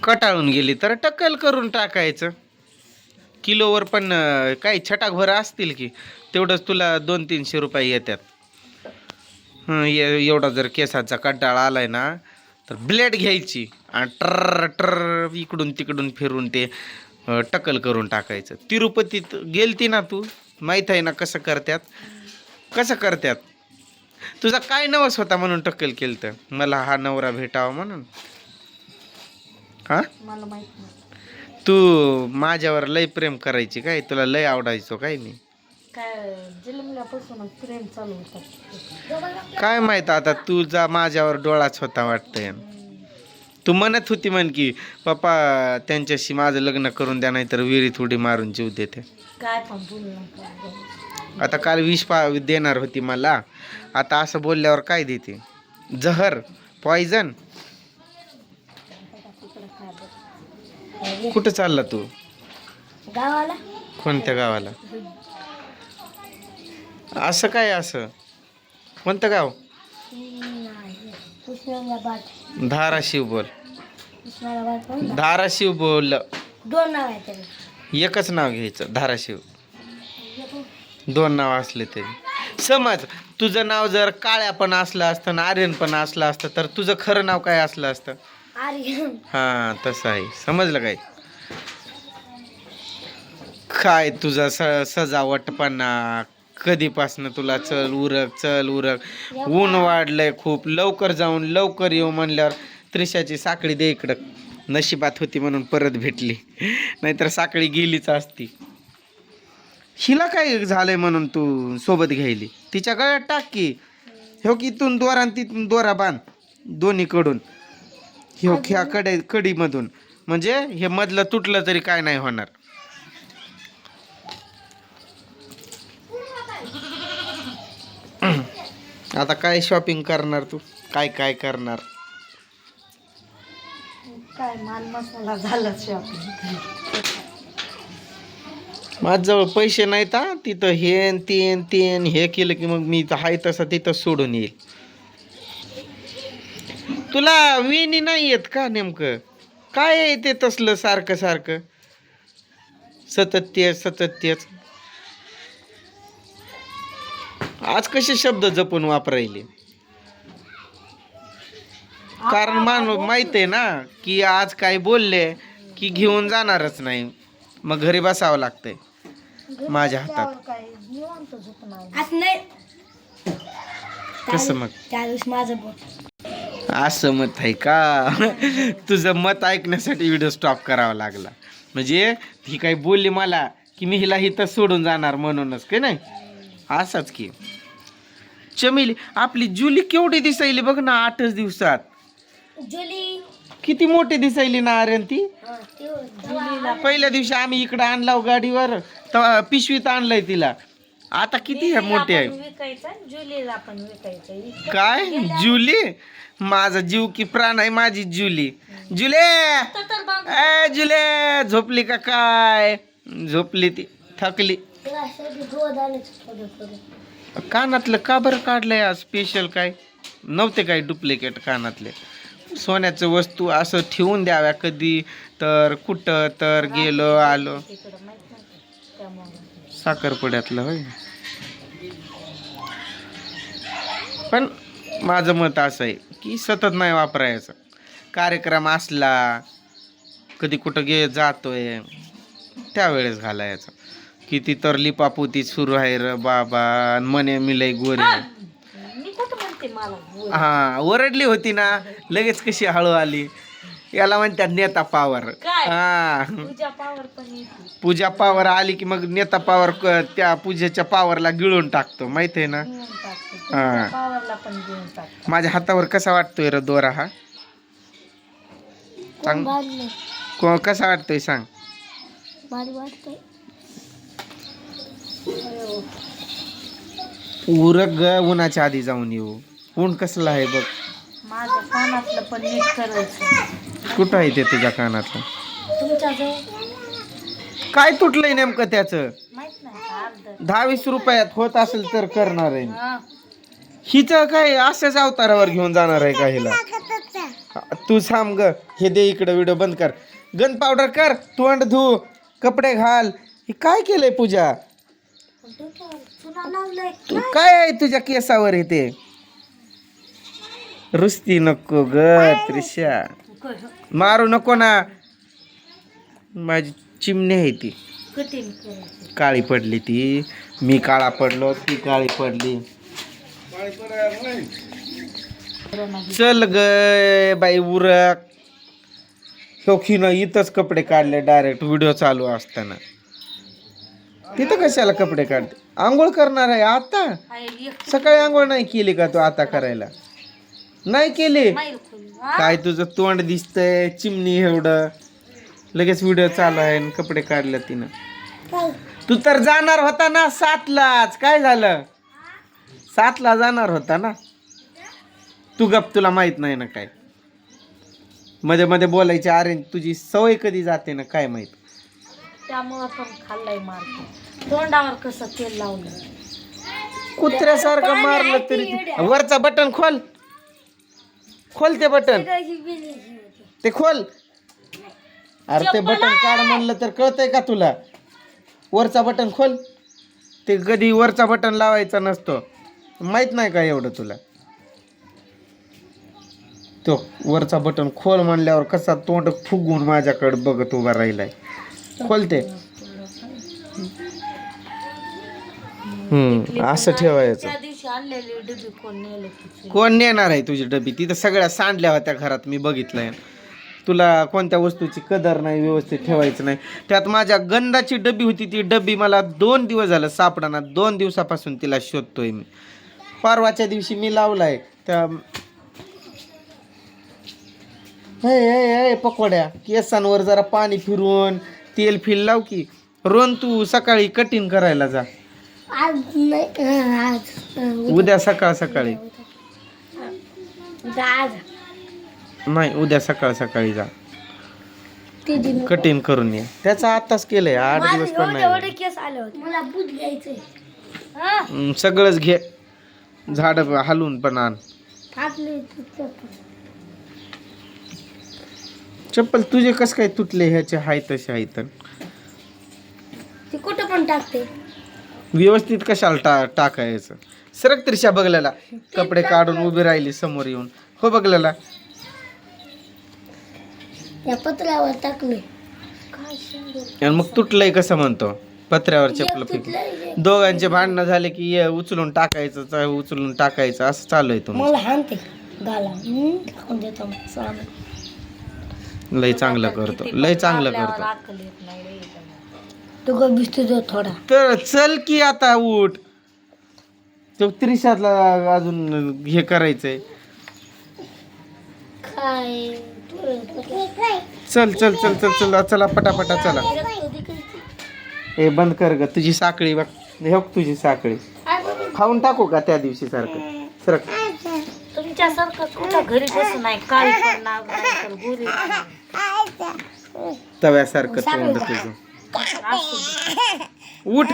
कटाळून गेली तर टक्कल करून टाकायचं. किलोवर पण काही छटाकभर असतील की तेवढंच तुला 200-300 रुपये येतात. एवढा जर केसाचा कंटाळा आलाय ना तर ब्लेड घ्यायची आणि ट्र ट्र इकडून तिकडून फिरून ते टक्कल करून टाकायचं. तिरुपतीत गेलती ना तू, माहीत आहे ना कसं करतात. कसं करतात. तुझा काय नवस होता म्हणून टक्कल केलं तर मला हा नवरा भेटावा म्हणून. हा मला माहित नाही. तू माझ्यावर लय प्रेम करायची काय, तुला लय आवडायचो काय मी. काय जन्मल्यापासून प्रेम चालू होतं. काय माहित आता तुझा माझ्यावर डोळाच होता वाटतंय. तू म्हणत होती म्हण की पप्पा त्यांच्याशी माझं लग्न करून द्या नाही तर विहिरीत उडी मारून जीव देते. काय पण बोलू नका. आता काल विष देणार होती मला, आता असं बोलल्यावर काय देते. जहर, पॉइझन. कुठं चालला तू. गावाला. कोणत्या गावाला. असं काय असं कोणतं गाव. धाराशिव बोल. धाराशिव बोल. 2 नाव आहे त्याला. एकच नाव घ्यायचं धाराशिव. 2 नाव असले तरी समज. तुझं नाव जर काळ्या पण असलं असतं ना आर्यन पण असलं असतं तर तुझं खरं नाव काय असलं असतं. आर्यन. हा तसं आहे. समजलं काय. काय तुझा सजावटपणा कधीपासनं तुला चल उरक. ऊन वाढलंय खूप. लवकर जाऊन लवकर येऊ म्हणल्यावर त्रिशाची साखळी दे इकडं. नशिबात होती म्हणून परत भेटली, नाहीतर साखळी गेलीच असती. हिला काय झालंय म्हणून तू सोबत घ्यायली. तिच्या गळ्यात टाक की. हो की इथून दोरा आणि तिथून दोरा बांध दोन्हीकडून. ह्यो ह्या कडीमधून म्हणजे हे मधलं तुटलं तरी काय नाही होणार. आता काय शॉपिंग करणार तू. काय काय करणार. काय माल मसाला झाला शॉपिंग. माझ्याजवळ पैसे नाहीत हा. तिथं तेन हे केलं की मग मी हाय तसं तिथं सोडून येईल. तुला वेणी नाही येत का नेमकं. काय आहे ते तसलं सारखं सारखं सतत तेच. आज कसे शब्द जपून वापरायले. कारण माहित आहे ना की आज काय बोलले की घेऊन जाणारच नाही, मग घरी बसावं लागतंय माझ्या हातात. कसं मग त्यावेळेस माझं असं मत आहे का. तुझं मत ऐकण्यासाठी व्हिडिओ स्टॉप करावा लागला. म्हणजे ही काही बोलली मला की मी हिला इथं सोडून जाणार म्हणूनच काय नाही. असंच की. चमेली आपली जुली केवढी दिसायली बघ ना 8च दिवसात. जुली किती मोठी दिसायली ना आर्यन ती. पहिल्या दिवशी आम्ही इकडं आणला गाडीवर तर पिशवीत आणलंय तिला. आता किती मोठी आहे. जुलीला पण विकायचं. काय जुली. माझा जीव की प्राण आहे माझी जुली. जुले झोपली का काय. झोपली ती थकली. कानातलं का बरं काढलंय आज स्पेशल. काय नव्हते काय डुप्लिकेट कानातले. सोन्याचं वस्तू असं ठेवून द्याव्या कधी तर कुठं तर गेलो आलो. साखरपुड्यातलं होय. पण माझं मत असं आहे की सतत नाही वापरायचं. कार्यक्रम असला कधी कुठं जातोय त्यावेळेस घालायचं. किती तर लिपापोती सुरू आहे र बाबा. मने मिलय गोरे. हा ओरडली होती ना लगेच कशी हळू आली. याला म्हणतात नेता पावर. हा पूजा पावर आली की मग नेता पावर त्या पूजेच्या पावरला गिळून टाकतो माहित आहे ना. हा माझ्या हातावर कसा वाटतोय र दोरा हा. सांग कसा वाटतोय सांग. उरक ग उन्हाच्या आधी जाऊन येऊ. ऊन कसलं आहे बघ. माझं कानातलं पण नीट करायचं. कुठं आहे ते तुझ्या कानातलं. तुमच्याजवळ काय तुटलंय नेमकं त्याचं. माहित नाही. 10-20 रुपयात होत असेल तर करणार आहे. हिचं काय अशाच अवतारावर घेऊन जाणार आहे का हिला. तू थांब ग, हे दे इकडं, व्हिडिओ बंद कर. गन पावडर कर, तोंड धु, कपडे घाल. हे काय केलंय पूजा? काय आहे तुझ्या केसावर हे ते? रुस्ती नको ग त्रिशा, मारू नको ना. माझी चिमणी आहे ती, काळी पडली ती. मी काळा पडलो, ती काळी पडली. चल ग बाई उरक. शोखीनं इथंच कपडे काढले डायरेक्ट व्हिडिओ चालू असताना. तिथं कशाला कपडे काढते? आंघोळ करणार आहे आता? सकाळी आंघोळ नाही केली का तू आता करायला? नाही केली? काय तुझं तोंड दिसतंय चिमणी एवढं, लगेच व्हिडिओ चालू आहे आणि कपडे काढले तिनं. तू तर जाणार होता ना 7लाच, काय झालं? 7ला जाणार होता ना तू. गप, तुला माहित नाही ना काय. मध्ये मध्ये बोलायची. अरे तुझी सवय कधी जाते ना काय माहित. त्यामुळं पण खाल्लाय मारतो. तोंडावर कसं तेल लावलं, कुत्र्यासारखं मारलं तरी. वरचा बटन खोल, खोल ते बटन, ते खोल. अरे ते बटन काढ म्हणलं तर कळतंय का तुला? वरचा बटन खोल. ते कधी वरचा बटन लावायचा नसतो, माहित नाही का एवढं तुला? तो वरचा बटन खोल म्हणल्यावर कसा तोंड फुगून माझ्याकडे बघत उभा राहिलाय. खोलते. असं ठेवायचं. त्या दिवशी आणलेली डबी कोण नेलं तिची? कोण नेणार आहे तुझी डबी? तिथं सगळ्या सांडल्या होत्या घरात, मी बघितलंय. तुला कोणत्या वस्तूची कदर नाही, व्यवस्थित ठेवायचं नाही. त्यात माझ्या गंधाची डबी होती, ती डबी मला 2 दिवस झालं सापडाना. 2 दिवसापासून तिला शोधतोय मी. परवाच्या दिवशी मी लावलाय त्या. हे पकोड्या, केसांवर जरा पाणी फिरवून तेल फिल लाव की. रोन तू सकाळी कटिंग करायला जा. उद्या सकाळ सकाळी नाही, उद्या सकाळ सकाळी जा, कटिंग करून ये. त्याचा आताच केलंय, 8 दिवस पण नाही. सगळंच घे, झाड हलवून पण आण. चप्पल तुझे कस काय तुटले? ह्याचे हाय तसे आहेत. ती कुठं पण टाकते. व्यवस्थित कशाला टाकायचं? सरक त्रिशा बघल्याला. कपडे काढून उभी राहिली समोर येऊन. हो बघल्याला. या पत्र्यावर टाकले. आणि मग तुटलंय कसं म्हणतो? पत्र्यावर चप्पल फेकली. दोघांचे भांडणं झाले की ये उचलून टाकायचं, उचलून टाकायचं, असं चालू आहे तुम्हाला. मला हानते गाला. टाकून देतो. लय चांगलं करतो, लय चांगलं करतो. तू गबिस्तो थोडा. तर चल की आता उठ. तो त्रिशाला अजून हे करायचंय. काय चल चल चल चल चल चला पटापटा चला. हे बंद कर ग, तुझी साखळी बघ. हे बघ तुझी साखळी. खाऊन टाकू का त्या दिवशी सारखं? सरक. तुमच्यासारखं कुठं घरी बसून नाही. काळी पडणार गोरी तव्यासारखं तोंड तुझं. उठ.